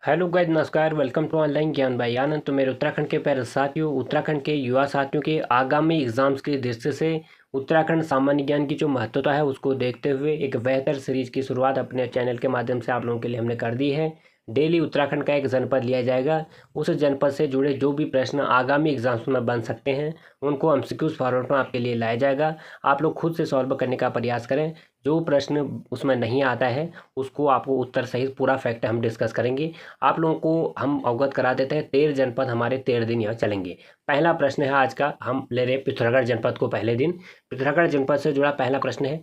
Hello guys, नमस्कार। Welcome to online ज्ञान भाई आनंद। तो मेरे उत्तराखंड के प्यारे साथियों, उत्तराखंड के युवा साथियों के आगामी एग्जाम्स की दृष्टि से उत्तराखंड सामान्य ज्ञान की जो महत्वता है उसको देखते हुए एक बेहतर सीरीज की शुरुआत अपने चैनल के माध्यम से आप लोगों के लिए हमने कर दी है। डेली उत्तराखंड का एक जनपद लिया जाएगा। उस जनपद से जुड़े जो भी प्रश्न आगामी एग्जाम्स में बन सकते हैं उनको एमसीक्यूज फॉर्मेट में आपके लिए लाया जाएगा। आप लोग खुद से सॉल्व करने का प्रयास करें। जो प्रश्न उसमें नहीं आता है उसको आपको उत्तर सहित पूरा फैक्ट हम डिस्कस करेंगे। आप लोगों को हम अवगत करा देते हैं 13 जनपद हमारे 13 दिन यहाँ चलेंगे। पहला प्रश्न है आज का, हम ले रहे हैं पिथौरागढ़ जनपद को पहले दिन। पिथौरागढ़ जनपद से जुड़ा पहला प्रश्न है,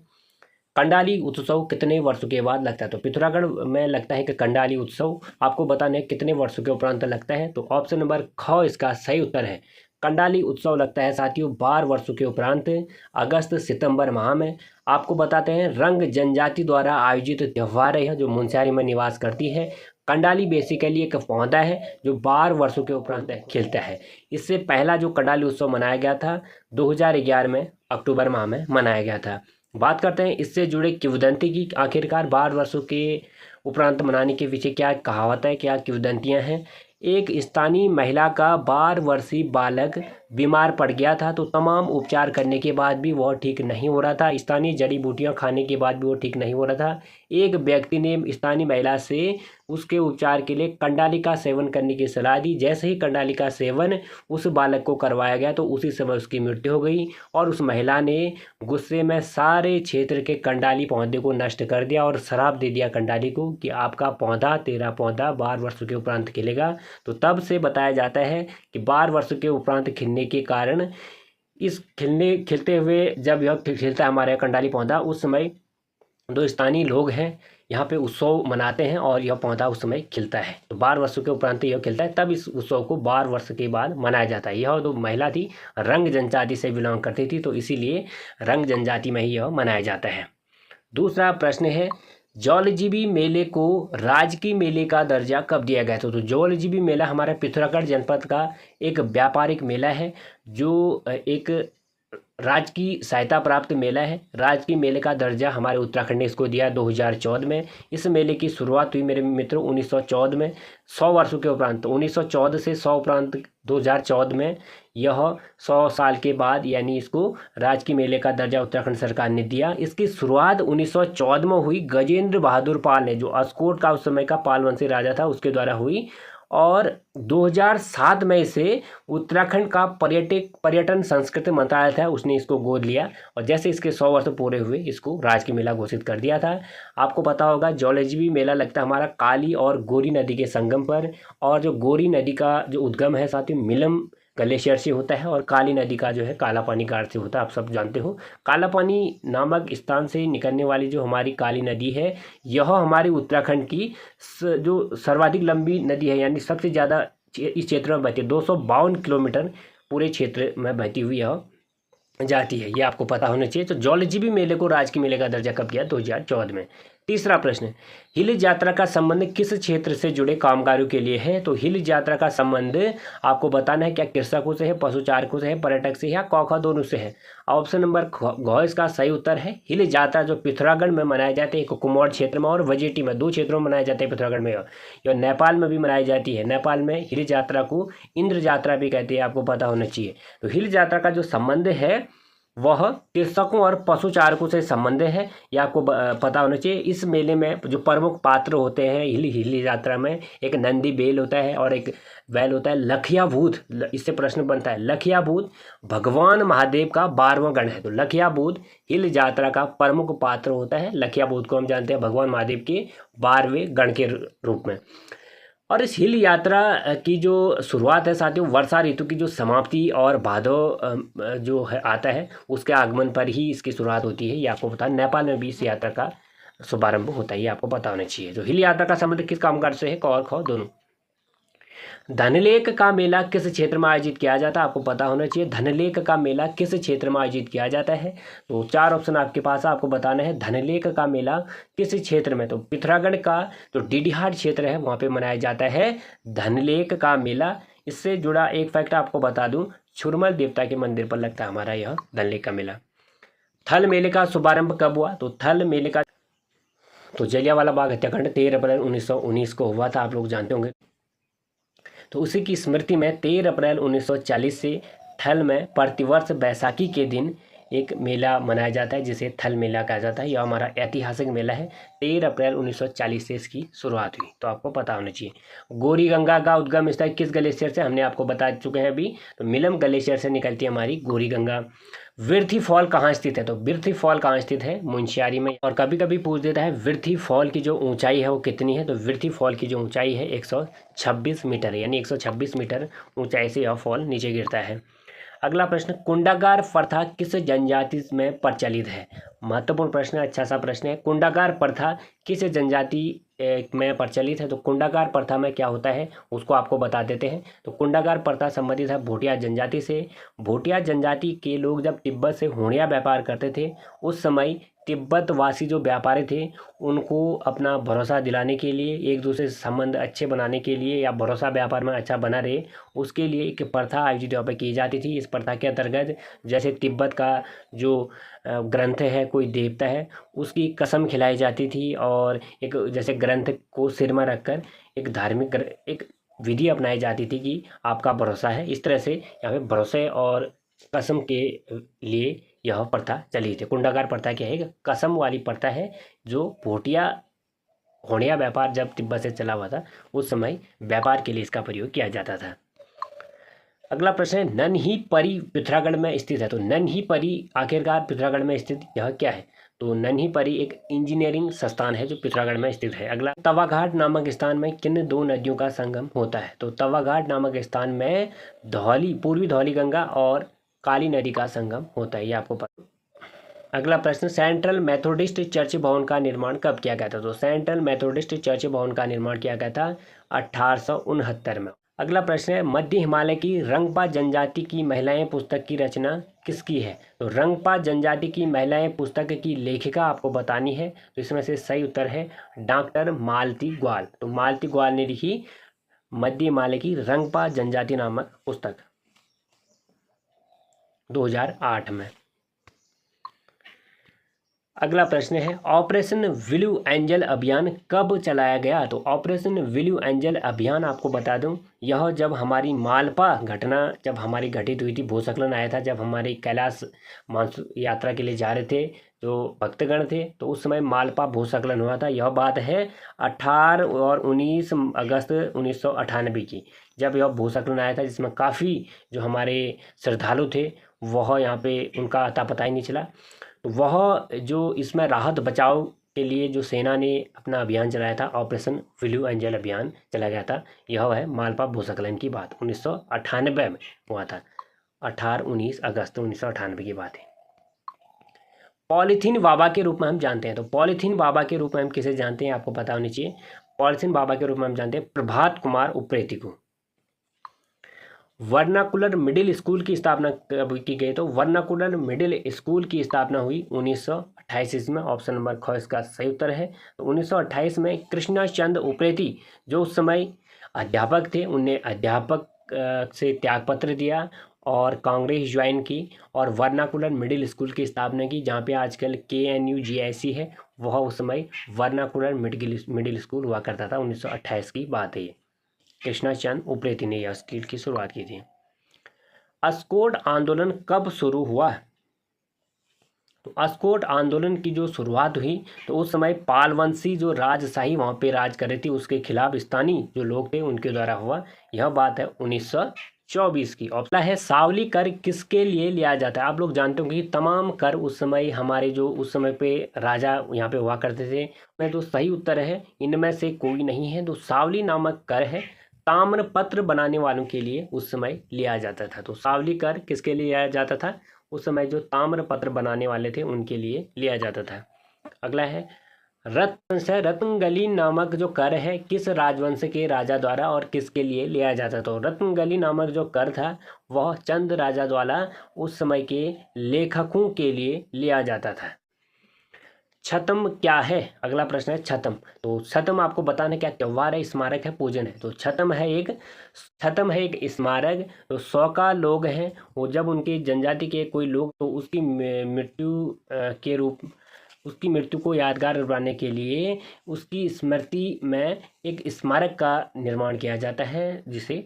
कंडाली उत्सव कितने वर्षों के बाद लगता है। तो पिथौरागढ़ में लगता है कि कंडाली उत्सव आपको बताना है कितने वर्षों के उपरांत लगता है। तो ऑप्शन नंबर ख इसका सही उत्तर है। कंडाली उत्सव लगता है साथियों 12 वर्षों के उपरांत अगस्त सितंबर माह में। आपको बताते हैं रंग जनजाति द्वारा आयोजित त्यौहार है जो मुनस्यारी में निवास करती है। कंडाली बेसिकली एक पौधा है जो 12 वर्षों के उपरांत खिलता है। इससे पहला जो कंडाली उत्सव मनाया गया था 2011 में अक्टूबर माह में मनाया गया था। बात करते हैं इससे जुड़े किंवदंती की। आखिरकार 12 वर्षों के उपरांत मनाने के पीछे क्या कहावत है, क्या किंवदंतियां हैं। एक स्थानीय महिला का 12 वर्षीय बालक बीमार पड़ गया था, तो तमाम उपचार करने के बाद भी वह ठीक नहीं हो रहा था। स्थानीय जड़ी बूटियां खाने के बाद भी वो ठीक नहीं हो रहा था। एक व्यक्ति ने स्थानीय महिला से उसके उपचार के लिए कंडाली का सेवन करने की सलाह दी। जैसे ही कंडाली का सेवन उस बालक को करवाया गया तो उसी समय उसकी मृत्यु हो गई और उस महिला ने गुस्से में सारे क्षेत्र के कंडाली पौधे को नष्ट कर दिया और श्राप दे दिया कंडाली को कि आपका पौधा, तेरा पौधा 12 वर्षों के उपरांत खिलेगा। तो तब से बताया जाता है कि 12 वर्षों के उपरांत खिलने के कारण इस खिलते हुए जब यह खिलता है हमारे कंडाली पौधा, उस समय दो स्थानीय लोग हैं यहाँ पे उत्सव मनाते हैं और यह पौधा उस समय खिलता है। तो 12 वर्षों के उपरांत यह खिलता है, तब इस उत्सव को 12 वर्ष के बाद मनाया जाता है। यह जो महिला थी रंग जनजाति से बिलोंग करती थी, तो इसीलिए रंग जनजाति में ही यह मनाया जाता है। दूसरा प्रश्न है, जौलजीबी मेले को राजकीय मेले का दर्जा कब दिया गया था। तो जौलजीबी मेला हमारे पिथौरागढ़ जनपद का एक व्यापारिक मेला है जो एक राजकीय सहायता प्राप्त मेला है। राजकीय मेले का दर्जा हमारे उत्तराखंड ने इसको दिया 2014 में। इस मेले की शुरुआत हुई मेरे मित्रों 1914 में, 100 वर्षों के उपरांत। 1914 से 100 उपरांत 2014 में यह 100 साल के बाद यानी इसको राजकीय मेले का दर्जा उत्तराखंड सरकार ने दिया। इसकी शुरुआत 1914 में हुई। गजेंद्र बहादुर पाल ने, जो अस्कोट का उस समय का पालवंशी राजा था, उसके द्वारा हुई और 2007 में इसे उत्तराखंड का पर्यटन संस्कृति मंत्रालय था, उसने इसको गोद लिया और जैसे इसके 100 वर्ष पूरे हुए इसको राजकीय मेला घोषित कर दिया था। आपको पता होगा जौलजीबी मेला लगता है हमारा काली और गोरी नदी के संगम पर, और जो गोरी नदी का जो उद्गम है साथियों मिलम ग्लेशियर से होता है और काली नदी का जो है काला पानी घाट से होता है। आप सब जानते हो काला पानी नामक स्थान से निकलने वाली जो हमारी काली नदी है, यह हमारे उत्तराखंड की जो सर्वाधिक लंबी नदी है, यानी सबसे ज़्यादा इस क्षेत्र में बहती है। 252 किलोमीटर पूरे क्षेत्र में बहती हुई यह जाती है, ये आपको पता होना चाहिए। तो जौलजीबी मेले को राजकीय मेले का दर्जा कब दिया? 2014 में। तीसरा प्रश्न, हिल यात्रा का संबंध किस क्षेत्र से जुड़े कामगारों के लिए है। तो हिल यात्रा का संबंध आपको बताना है क्या कृषकों से है, पशुचारकों से है, पर्यटक से या कौखा दोनों से है। ऑप्शन नंबर घ इसका सही उत्तर है। हिल यात्रा जो पिथौरागढ़ में मनाई जाती है, कुमाऊं क्षेत्र में और वजेटी में, 2 क्षेत्रों में मनाई जाती है। पिथौरागढ़ में यह नेपाल में भी मनाई जाती है। नेपाल में हिल यात्रा को इंद्र यात्रा भी कहते हैं, आपको पता होना चाहिए। तो हिल यात्रा का जो संबंध है वह कृषकों और पशुचारकों से संबंध है, ये आपको पता होना चाहिए। इस मेले में जो प्रमुख पात्र होते हैं हिल यात्रा में, एक नंदी बैल होता है और एक बैल होता है लखिया भूत। इससे प्रश्न बनता है, लखिया भूत भगवान महादेव का 12वां गण है। तो लखिया भूत हिल यात्रा का प्रमुख पात्र होता है। लखिया भूत को हम जानते हैं भगवान महादेव के 12वें गण के रूप में। और इस हिल यात्रा की जो शुरुआत है साथियों वर्षा ऋतु की जो समाप्ति और भादो जो है आता है उसके आगमन पर ही इसकी शुरुआत होती है, ये आपको पता है। नेपाल में भी इस यात्रा का शुभारंभ होता है, ये आपको पता होना चाहिए। तो हिल यात्रा का संबंध किस कामकाज से है? क और ख दोनों। धनलेख का मेला किस क्षेत्र में आयोजित किया जाता है? आपको पता होना चाहिए धनलेख का मेला किस क्षेत्र में आयोजित किया जाता है। तो 4 ऑप्शन आपके पास है, आपको बताना है धनलेख का मेला किस क्षेत्र में। तो पिथौरागढ़ का जो डीडीहाट क्षेत्र है वहाँ पे मनाया जाता है धनलेख का मेला। इससे जुड़ा एक फैक्ट आपको बता दूं, छुरमल देवता के मंदिर पर लगता है हमारा यह धनलेख का मेला। थल मेले का शुभारंभ कब हुआ? तो थल मेले का तो जलियांवाला बाग हत्याकांड 13 अप्रैल 1919 को हुआ था, आप लोग जानते होंगे। तो उसी की स्मृति में 13 अप्रैल 1940 से थल में प्रतिवर्ष बैसाखी के दिन एक मेला मनाया जाता है जिसे थल मेला कहा जाता है। यह हमारा ऐतिहासिक मेला है। 13 अप्रैल 1940 से इसकी शुरुआत हुई, तो आपको पता होना चाहिए। गौरी गंगा का उद्गम स्थल किस ग्लेशियर से, हमने आपको बता चुके हैं अभी। तो मिलम ग्लेशियर से निकलती है हमारी गौरी गंगा। विरथी फॉल कहाँ स्थित है, तो विरथी फॉल कहाँ स्थित है, मुंशियारी में। और कभी कभी पूछ देता है विरथी फॉल की जो ऊंचाई है वो कितनी है, तो विरथी फॉल की जो ऊंचाई है 126 मीटर है, यानी 126 मीटर ऊंचाई से यह फॉल नीचे गिरता है। अगला प्रश्न, कुंडागार प्रथा किस जनजाति में प्रचलित है। महत्वपूर्ण प्रश्न है, अच्छा सा प्रश्न है। कुंडागार प्रथा किस जनजाति में प्रचलित है, तो कुंडागार प्रथा में क्या होता है उसको आपको बता देते हैं। तो कुंडागार प्रथा संबंधित है भोटिया जनजाति से। भोटिया जनजाति के लोग जब तिब्बत से होड़िया व्यापार करते थे, उस समय तिब्बतवासी जो व्यापारी थे उनको अपना भरोसा दिलाने के लिए, एक दूसरे से संबंध अच्छे बनाने के लिए या भरोसा व्यापार में अच्छा बना रहे, उसके लिए एक प्रथा आयोजित यहाँ पर की जाती थी। इस प्रथा के अंतर्गत जैसे तिब्बत का जो ग्रंथ है, कोई देवता है, उसकी कसम खिलाई जाती थी और एक जैसे ग्रंथ को सिर में रखकर एक धार्मिक एक विधि अपनाई जाती थी कि आपका भरोसा है। इस तरह से यहाँ पे भरोसे और कसम के लिए यह प्रथा चली थी। कुंडागार प्रथा क्या है, कसम वाली प्रथा है जो भोटिया होड़िया व्यापार जब तिब्बत से चला हुआ था उस समय व्यापार के लिए इसका प्रयोग किया जाता था। अगला प्रश्न है, नन्ही परी पिथौरागढ़ में स्थित है। तो नन्ही परी आखिरकार पिथौरागढ़ में स्थित यह क्या है, तो नन्ही परी एक इंजीनियरिंग संस्थान है जो पिथौरागढ़ में स्थित है। अगला, तवाघाट नामक स्थान में किन दो नदियों का संगम होता है। तो तवाघाट नामक स्थान में धौली, पूर्वी धौली गंगा और काली नदी का संगम होता है, ये आपको पता। अगला प्रश्न, सेंट्रल मेथोडिस्ट चर्च भवन का निर्माण कब किया गया था। तो सेंट्रल मेथोडिस्ट चर्च भवन का निर्माण किया गया था 1869 में। अगला प्रश्न है, मध्य हिमालय की रंगपा जनजाति की महिलाएं पुस्तक की रचना किसकी है। तो रंगपा जनजाति की महिलाएं पुस्तक की लेखिका आपको बतानी है। तो इसमें से सही उत्तर है डॉक्टर मालती ग्वाल। तो मालती ग्वाल ने लिखी मध्य हिमालय की रंगपा जनजाति नामक पुस्तक 2008 में। अगला प्रश्न है, ऑपरेशन ब्लू एंजल अभियान कब चलाया गया। तो ऑपरेशन ब्लू एंजल अभियान आपको बता दूं, यह जब हमारी मालपा घटना जब हमारी घटित हुई थी, भूस्खलन आया था जब हमारे कैलाश मानसून यात्रा के लिए जा रहे थे जो भक्तगण थे, तो उस समय मालपा भूस्खलन हुआ था। यह बात है 18 और 19 अगस्त 1998 की, जब यह भूस्खलन आया था जिसमें काफ़ी जो हमारे श्रद्धालु थे वह यहाँ पे उनका अता पता ही नहीं चला। तो वह जो इसमें राहत बचाव के लिए जो सेना ने अपना अभियान चलाया था, ऑपरेशन ब्लू एंजल अभियान चलाया गया था, यह है मालपा भूस्खलन की बात 1998 में हुआ था। 18-19 अगस्त 1998 की बात है। पॉलीथीन बाबा के रूप में हम जानते हैं। तो पॉलीथीन बाबा के रूप में हम किसे जानते हैं, आपको पता होनी चाहिए। पॉलीथीन बाबा के रूप में हम जानते हैं प्रभात कुमार उप्रेती को। वर्नाकुलर मिडिल स्कूल की स्थापना कब की गई। तो वर्नाकुलर मिडिल स्कूल की स्थापना हुई 1928 में। ऑप्शन नंबर ख इसका सही उत्तर है। तो 1928 में कृष्णा चंद उप्रेती जो उस समय अध्यापक थे, उनने अध्यापक से त्यागपत्र दिया और कांग्रेस ज्वाइन की और वर्नाकुलर मिडिल स्कूल की स्थापना की, जहाँ पे आजकल KNUGIC है, वह उस समय वर्नाकुलर मिडिल स्कूल हुआ करता था। 1928 की बात है ये। कृष्णा चंद उप्रेती ने यह स्कूल की शुरुआत की थी। अस्कोट आंदोलन कब शुरू हुआ। तो अस्कोट आंदोलन की जो शुरुआत हुई तो उस समय पालवंशी जो राजशाही वहाँ पे राज कर रही थी उसके खिलाफ स्थानीय जो लोग थे उनके द्वारा हुआ। यह बात है 1924 की। ऑप्शन है, सावली कर किसके लिए लिया जाता है। आप लोग जानते होंगे कि तमाम कर उस समय हमारे जो उस समय पे राजा यहाँ पे हुआ करते थे, मैं तो सही उत्तर है इनमें से कोई नहीं है। तो सावली नामक कर है ताम्रपत्र बनाने वालों के लिए उस समय लिया जाता था। तो सावली कर किसके लिए लिया जाता था, उस समय जो ताम्रपत्र बनाने वाले थे उनके लिए लिया जाता था। अगला है, रत्नगली नामक जो कर है किस राजवंश के राजा द्वारा और किसके लिए लिया जाता था। तो रत्नगली नामक जो कर था वह चंद राजा द्वारा उस समय के लेखकों के लिए लिया जाता था। छतम क्या है, अगला प्रश्न है छतम। तो छतम आपको बताना क्या त्योहार है, स्मारक है, पूजन है। तो छतम है एक स्मारक। तो 100 लोग हैं वो जब उनके जनजाति के कोई लोग तो उसकी मृत्यु के रूप उसकी मृत्यु को यादगार बनाने के लिए उसकी स्मृति में एक स्मारक का निर्माण किया जाता है जिसे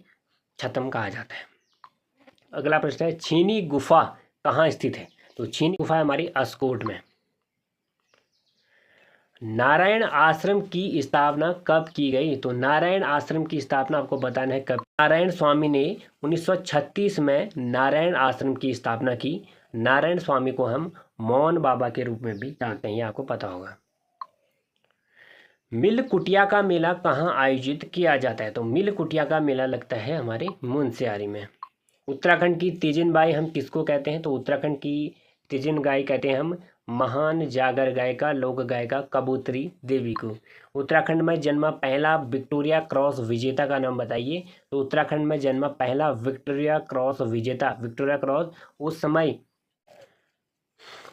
छतम कहा जाता है। अगला प्रश्न है, छीनी गुफा कहाँ स्थित है? तो छीनी गुफा हमारी अस्कोट में। नारायण आश्रम की स्थापना कब की गई? तो नारायण आश्रम की स्थापना आपको बताना है कब। नारायण स्वामी ने 1936 में नारायण आश्रम की स्थापना की। नारायण स्वामी को हम मौन बाबा के रूप में भी जानते हैं, ये आपको पता होगा। मिल कुटिया का मेला कहाँ आयोजित किया जाता है? तो मिल कुटिया का मेला लगता है हमारे मुनस्यारी में। उत्तराखंड की तीजन बाई हम किसको कहते हैं? तो उत्तराखंड की तीजन गाय कहते हैं हम महान जागर गायिका लोक गायिका कबूतरी देवी को। उत्तराखंड में जन्मा पहला विक्टोरिया क्रॉस विजेता का नाम बताइए। तो उत्तराखंड में जन्मा पहला विक्टोरिया क्रॉस विजेता, विक्टोरिया क्रॉस उस समय,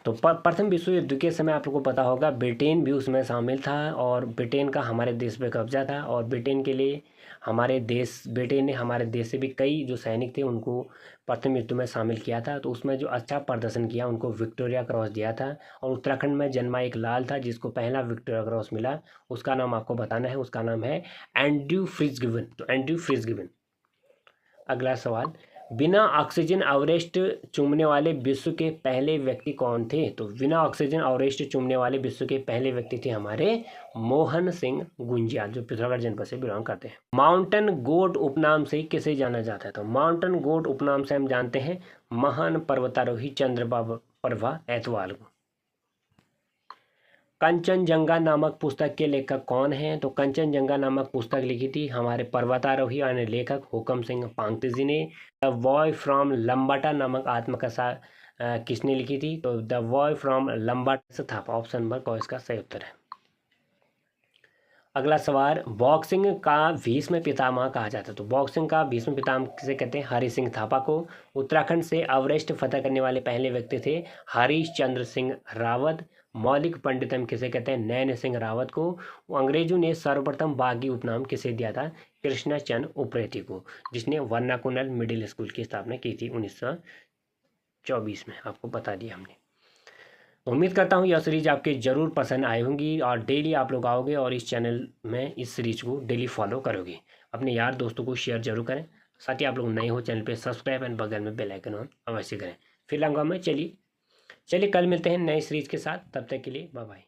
तो प्रथम विश्व युद्ध के समय आप लोगों को पता होगा ब्रिटेन भी उसमें शामिल था और ब्रिटेन का हमारे देश पे कब्जा था और ब्रिटेन के लिए ब्रिटेन ने हमारे देश से भी कई जो सैनिक थे उनको प्रथम युद्ध में शामिल किया था। तो उसमें जो अच्छा प्रदर्शन किया उनको विक्टोरिया क्रॉस दिया था। और उत्तराखंड में जन्मा एक लाल था जिसको पहला विक्टोरिया क्रॉस मिला, उसका नाम आपको बताना है, उसका नाम है एंड्रयू फिट्जगिबन। तो एंड्रयू फिट्जगिबन। अगला सवाल, बिना ऑक्सीजन अवरेस्ट चूमने वाले विश्व के पहले व्यक्ति कौन थे? तो बिना ऑक्सीजन अवरेस्ट चूमने वाले विश्व के पहले व्यक्ति थे हमारे मोहन सिंह गुंजियाल, जो पिथौरागढ़ जनपद से बिलोंग करते हैं। माउंटेन गोट उपनाम से किसे जाना जाता है? तो माउंटेन गोट उपनाम से हम जानते हैं महान पर्वतारोही चंद्रप्रभा ऐतवाल को। कंचनजंगा नामक पुस्तक के लेखक कौन हैं? तो कंचनजंगा नामक पुस्तक लिखी थी हमारे पर्वतारोही और लेखक हुकम सिंह पांगती जी ने। द बॉय फ्रॉम लंबाटा नामक आत्मकथा किसने लिखी थी? तो the boy from Lambata Thapa. Option number क इसका सही उत्तर है। अगला सवाल, बॉक्सिंग का भीष्म पितामह कहा जाता है। तो बॉक्सिंग का भीष्म पितामह किसे कहते हैं? हरि सिंह थापा को। उत्तराखंड से एवरेस्ट फतह करने वाले पहले व्यक्ति थे हरीश चंद्र सिंह रावत। मौलिक पंडितम किसे कहते हैं? नैन सिंह रावत को। अंग्रेजों ने सर्वप्रथम बागी उपनाम किसे दिया था? कृष्णचंद उप्रेती को, जिसने वर्नाकुलर मिडिल स्कूल की स्थापना की थी 1924 में। आपको बता दिया हमने। उम्मीद करता हूँ यह सीरीज आपके ज़रूर पसंद आई होंगी और डेली आप लोग आओगे और इस चैनल में इस सीरीज को डेली फॉलो करोगे। अपने यार दोस्तों को शेयर जरूर करें। साथ ही आप लोग नए हो चैनल पे सब्सक्राइब एंड बगल में बेल आइकन ऑन अवश्य करें। फिर लूँगा मैं। चलिए कल मिलते हैं नए सीरीज के साथ। तब तक के लिए बाय बाय।